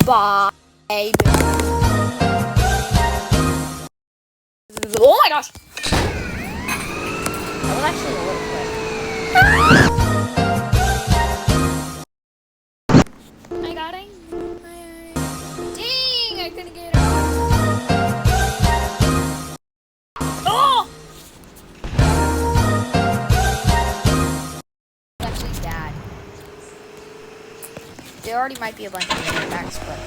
Bye. Oh my gosh! That was actually a little quick. I got it. Dang! I couldn't get it. Oh! It's actually bad. There already might be a bunch of attacks, but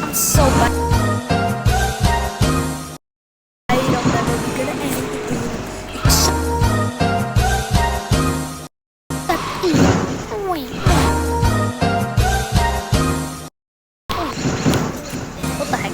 I'm so bad. I don't ever be good at anything. What the heck?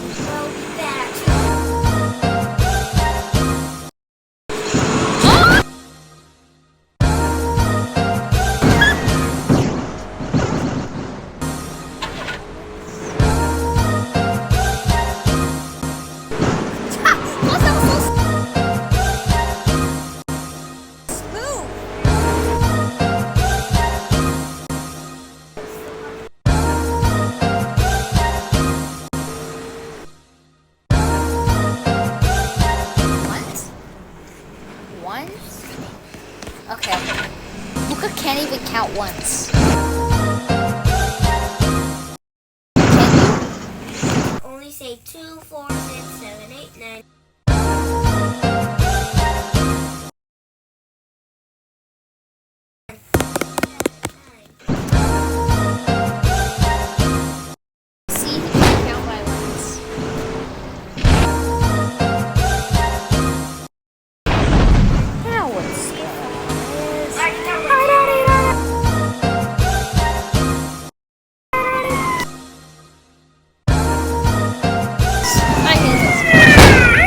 Okay. Luca can't even count once. Can you? Only say 2, 4, 6, 7, 8, 9. See, he can count by once. Now what's I hate this.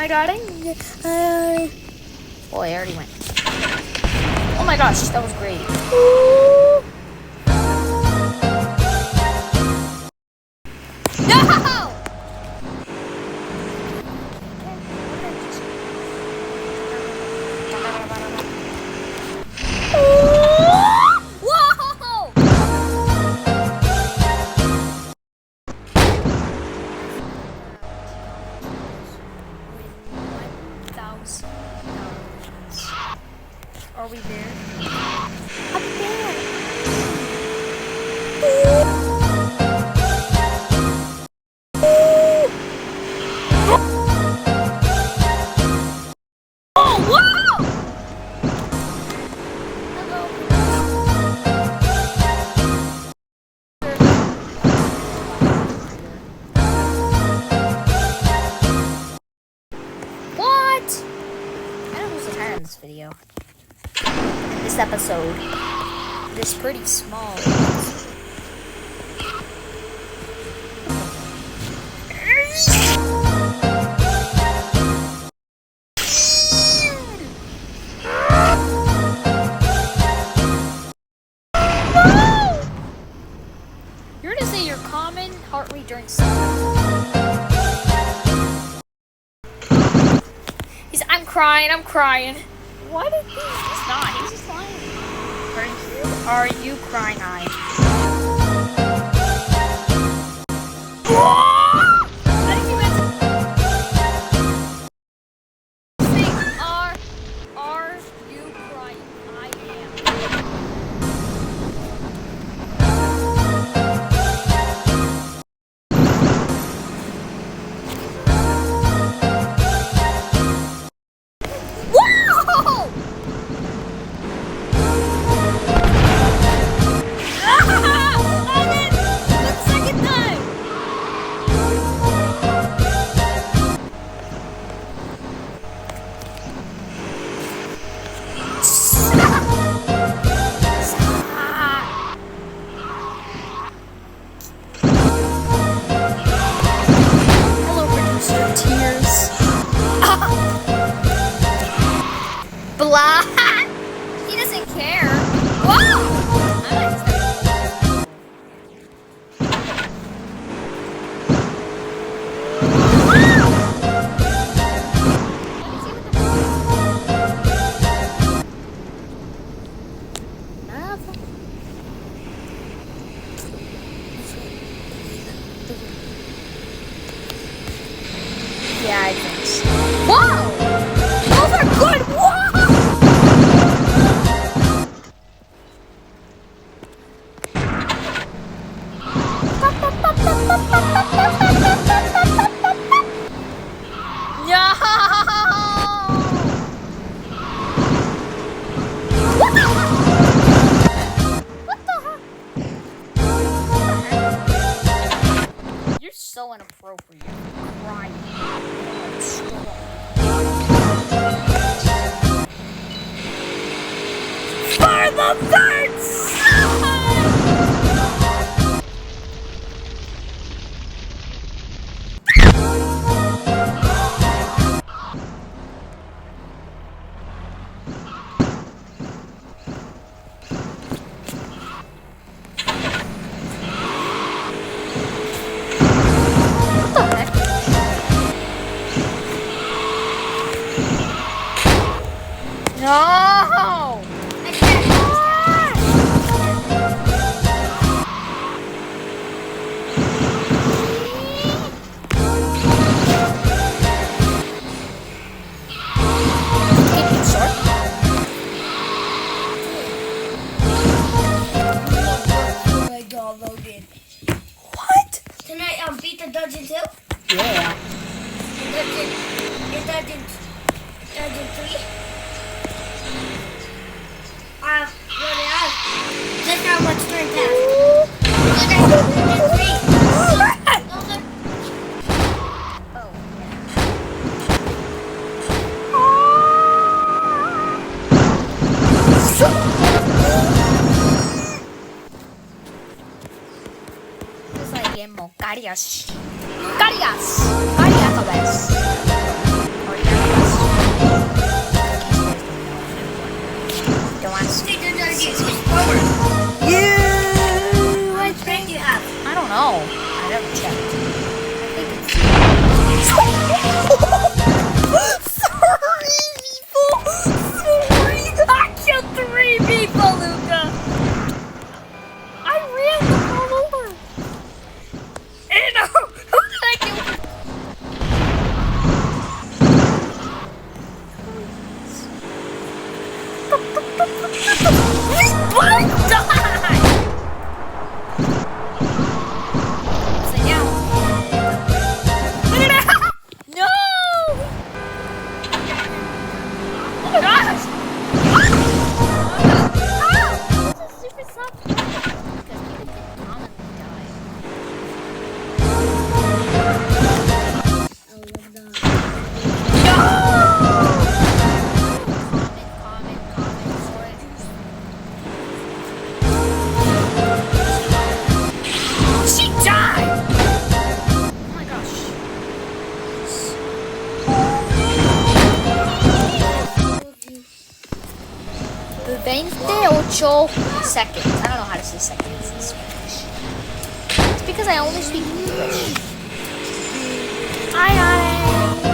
my darling. Oh, I already went. Oh my gosh, that was great. No! Whoa! Are we there? Up there. Oh, wow! What? I don't lose the tire in this video. In this episode. It's pretty small. You're gonna say your common heart rate during sleep. I'm crying. What is this? He's not. He's just lying. Are you crying, I? I didn't even say, are you crying? I Whoa! Hello, producer Tears. Blah. He doesn't care. Whoa! Yeah, I think so. Whoa! Those are good! Whoa! You're so inappropriate. Crying. For the birds! No! I What? Tonight, beat the dungeon too? Yeah. Dungeon 3? What else? Just how much turn It's like Carias. Carias! Carias! Are 28 seconds. I don't know how to say seconds in Spanish. It's because I only speak English. Aye, aye.